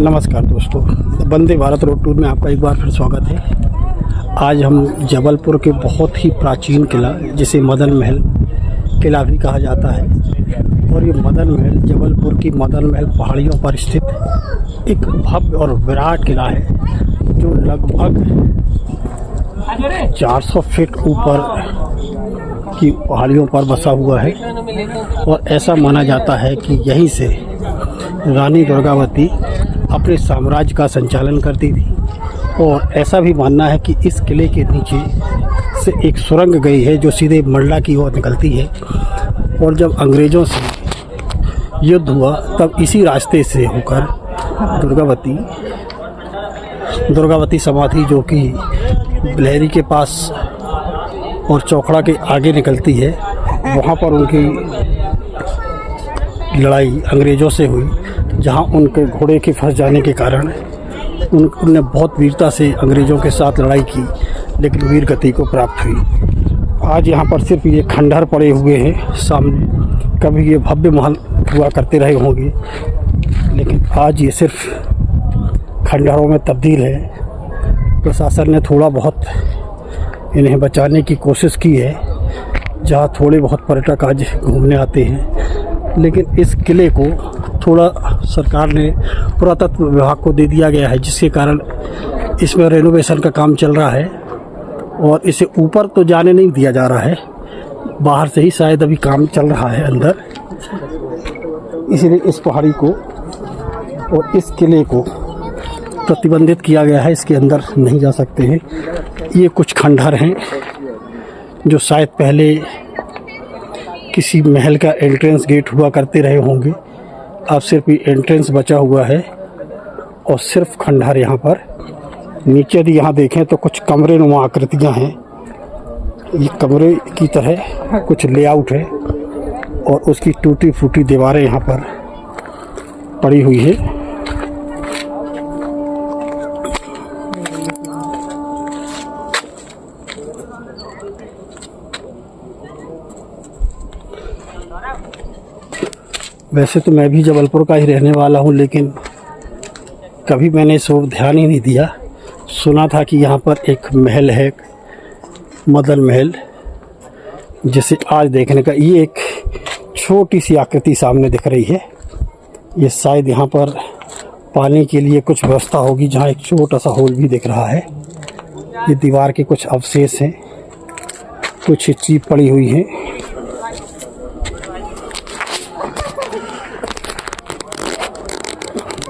नमस्कार दोस्तों, Vande Bharat road tour में आपका एक बार फिर स्वागत है। आज हम जबलपुर के बहुत ही प्राचीन किला, जिसे मदन महल किला भी कहा जाता है, और ये मदन महल जबलपुर की मदन महल पहाड़ियों पर स्थित एक भव्य और विराट किला है, जो लगभग 400 फीट ऊपर की पहाड़ियों पर बसा हुआ है। और ऐसा माना जाता है कि यहीं से रानी दुर्गावती अपने साम्राज्य का संचालन करती थी। और ऐसा भी मानना है कि इस किले के नीचे से एक सुरंग गई है, जो सीधे मंडला की ओर निकलती है। और जब अंग्रेज़ों से युद्ध हुआ, तब इसी रास्ते से होकर दुर्गावती समाधि, जो कि लहरी के पास और चौखड़ा के आगे निकलती है, वहाँ पर उनकी लड़ाई अंग्रेज़ों से हुई, जहाँ उनके घोड़े के फंस जाने के कारण उनने बहुत वीरता से अंग्रेज़ों के साथ लड़ाई की, लेकिन वीर गति को प्राप्त हुई। आज यहाँ पर सिर्फ ये खंडहर पड़े हुए हैं सामने। कभी ये भव्य महल हुआ करते रहे होंगे, लेकिन आज ये सिर्फ खंडहरों में तब्दील है। प्रशासन ने थोड़ा बहुत इन्हें बचाने की कोशिश की है, जहाँ थोड़े बहुत पर्यटक आज घूमने आते हैं, लेकिन इस किले को थोड़ा सरकार ने पुरातत्व विभाग को दे दिया गया है, जिसके कारण इसमें रेनोवेशन का काम चल रहा है। और इसे ऊपर तो जाने नहीं दिया जा रहा है, बाहर से ही शायद अभी काम चल रहा है अंदर। इसलिए इस पहाड़ी को और इस किले को प्रतिबंधित किया गया है, इसके अंदर नहीं जा सकते हैं। ये कुछ खंडहर हैं जो शायद पहले किसी महल का एंट्रेंस गेट हुआ करते रहे होंगे। अब सिर्फ ये एंट्रेंस बचा हुआ है और सिर्फ खंडहर यहाँ पर। नीचे यदि यहाँ देखें तो कुछ कमरे नुमा आकृतियाँ हैं। ये कमरे की तरह कुछ लेआउट है और उसकी टूटी फूटी दीवारें यहाँ पर पड़ी हुई है। वैसे तो मैं भी जबलपुर का ही रहने वाला हूँ, लेकिन कभी मैंने इस ओर ध्यान ही नहीं दिया। सुना था कि यहाँ पर एक महल है, मदन महल, जिसे आज देखने का ये एक छोटी सी आकृति सामने दिख रही है। ये शायद यहाँ पर पानी के लिए कुछ व्यवस्था होगी, जहाँ एक छोटा सा होल भी दिख रहा है। ये दीवार के कुछ अवशेष हैं, कुछ चीप पड़ी हुई हैं।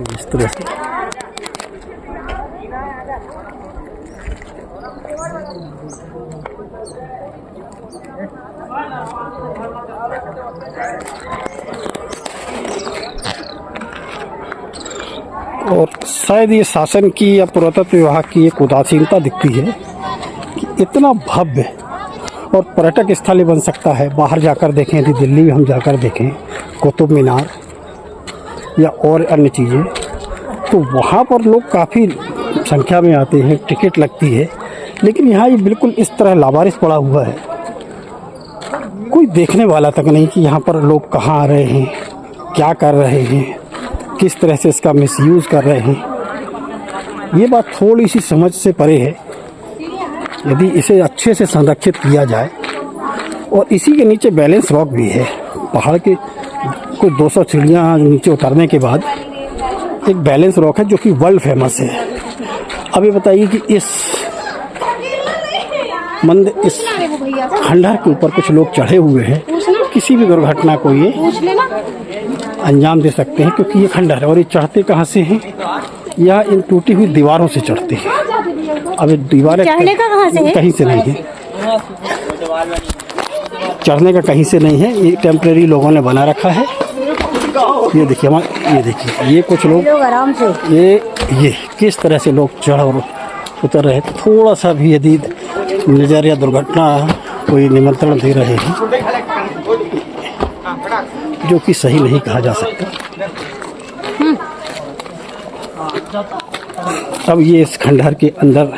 इस तरह से और शायद ये शासन की या पुरातत्व विभाग की एक उदासीनता दिखती है कि इतना भव्य और पर्यटक स्थल बन सकता है। बाहर जाकर देखें, यदि दिल्ली में हम जाकर देखें कुतुब मीनार या और अन्य चीज़ें, तो वहाँ पर लोग काफ़ी संख्या में आते हैं, टिकट लगती है। लेकिन यहाँ ये बिल्कुल इस तरह लावारिस पड़ा हुआ है, कोई देखने वाला तक नहीं कि यहाँ पर लोग कहाँ आ रहे हैं, क्या कर रहे हैं, किस तरह से इसका मिसयूज़ कर रहे हैं। ये बात थोड़ी सी समझ से परे है। यदि इसे अच्छे से संरक्षित किया जाए, और इसी के नीचे बैलेंस रॉक भी है। पहाड़ के कुछ 200 सीढ़ियाँ नीचे उतरने के बाद एक बैलेंस रॉक है, जो कि वर्ल्ड फेमस है। अब ये बताइए कि इस खंडहर के ऊपर कुछ लोग चढ़े हुए हैं, किसी भी दुर्घटना को ये अंजाम दे सकते हैं, क्योंकि ये खंडहर है। और ये चढ़ते कहाँ से हैं? यह इन टूटी हुई दीवारों से चढ़ते हैं। अब ये दीवारें कहीं से नहीं है, चढ़ने का कहीं से नहीं है, ये टेम्परेरी लोगों ने बना रखा है। ये देखिए ये देखिए, ये कुछ लोग आराम से ये किस तरह से लोग चढ़ और उतर रहे हैं। थोड़ा सा भी यदि नजर या दुर्घटना कोई निमंत्रण दे रहे हैं, जो कि सही नहीं कहा जा सकता। अब ये इस खंडहर के अंदर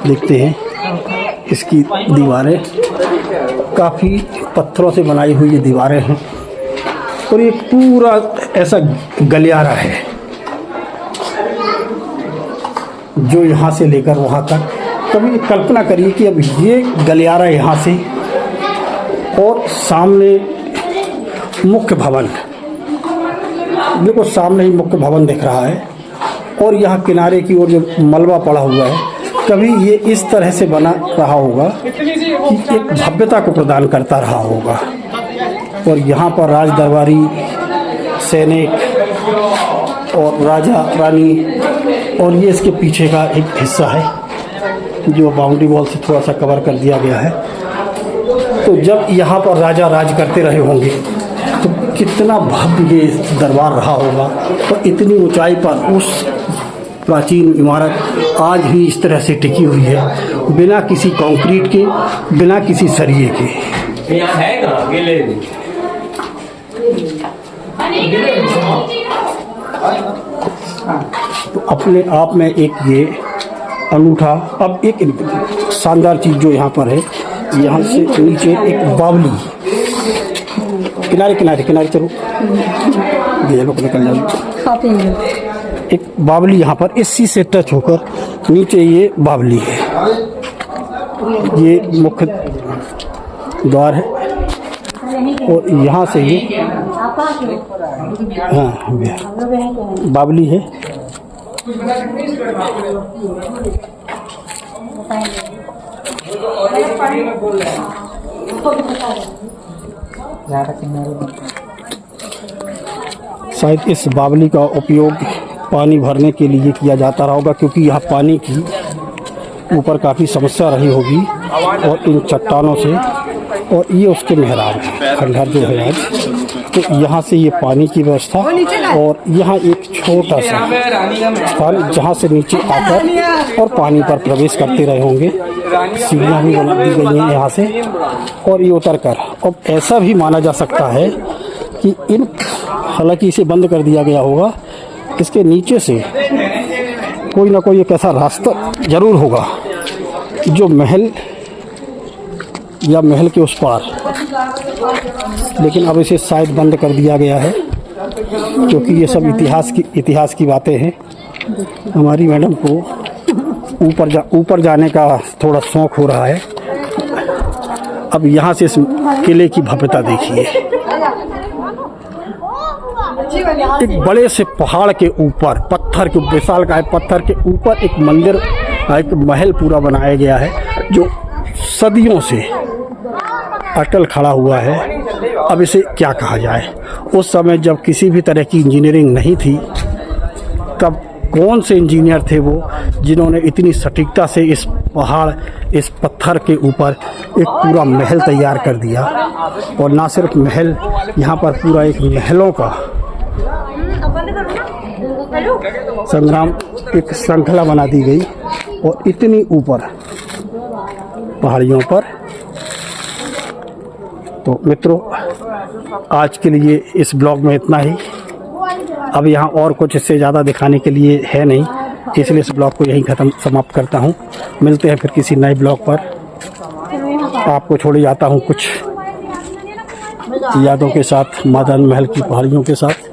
देखते हैं, इसकी दीवारें काफ़ी पत्थरों से बनाई हुई ये दीवारें हैं और ये पूरा ऐसा गलियारा है। जो यहाँ से लेकर वहाँ तक। कभी कल्पना करिए कि अब ये गलियारा यहाँ से और सामने मुख्य भवन, देखो सामने ही मुख्य भवन दिख रहा है, और यहाँ किनारे की ओर जो मलबा पड़ा हुआ है, कभी ये इस तरह से बना रहा होगा कि एक भव्यता को प्रदान करता रहा होगा। और यहाँ पर राज दरबारी, सैनिक और राजा रानी, और ये इसके पीछे का एक हिस्सा है जो बाउंड्री वॉल से थोड़ा सा कवर कर दिया गया है। तो जब यहाँ पर राजा राज करते रहे होंगे तो कितना भव्य ये दरबार रहा होगा, और इतनी ऊंचाई पर उस प्राचीन इमारत आज भी इस तरह से टिकी हुई है, बिना किसी कंक्रीट के, बिना किसी सरिये के। यहाँ है कहाँ गिले? तो अपने आप में एक ये अनूठा, अब एक शानदार चीज़ जो यहाँ पर है, यहाँ से नीचे एक बावली, किनारे किनारे किनारे चलो, ये लोग निकल जाओ, एक बावली यहाँ पर इसी से टच होकर नीचे ये बावली है। ये मुख्य द्वार है, और यहाँ से ये हाँ बावली है। शायद इस बावली का उपयोग पानी भरने के लिए किया जाता रहा होगा, क्योंकि यहाँ पानी की ऊपर काफ़ी समस्या रही होगी, और इन चट्टानों से, और ये उसके मेहराब है, खंडहर जो है आज। तो यहाँ से ये पानी की व्यवस्था, और यहाँ एक छोटा सा स्थान जहाँ से नीचे आकर और पानी पर प्रवेश करते रहे होंगे। सीढ़ियाँ भी बना दी गई हैं यहाँ से, और ये उतर कर। अब ऐसा भी माना जा सकता है कि हालांकि इसे बंद कर दिया गया होगा, इसके नीचे से कोई ना कोई एक ऐसा रास्ता जरूर होगा जो महल या महल के उस पार, लेकिन अब इसे शायद बंद कर दिया गया है, क्योंकि ये सब इतिहास की बातें हैं। हमारी मैडम को ऊपर जाने का थोड़ा शौक हो रहा है। अब यहाँ से इस किले की भव्यता देखिए, एक बड़े से पहाड़ के ऊपर, पत्थर के विशालकाय पत्थर के ऊपर एक मंदिर, एक महल पूरा बनाया गया है, जो सदियों से अटल खड़ा हुआ है। अब इसे क्या कहा जाए, उस समय जब किसी भी तरह की इंजीनियरिंग नहीं थी, तब कौन से इंजीनियर थे वो जिन्होंने इतनी सटीकता से इस पहाड़, इस पत्थर के ऊपर एक पूरा महल तैयार कर दिया। और ना सिर्फ महल, यहाँ पर पूरा एक महलों का संग्राम, एक श्रृंखला बना दी गई, और इतनी ऊपर पहाड़ियों पर। तो मित्रों, आज के लिए इस ब्लॉग में इतना ही। अब यहाँ और कुछ इससे ज़्यादा दिखाने के लिए है नहीं, इसलिए इस ब्लॉग को यहीं समाप्त करता हूँ। मिलते हैं फिर किसी नए ब्लॉग पर। आपको छोड़े जाता हूँ कुछ यादों के साथ, मादान महल की पहाड़ियों के साथ।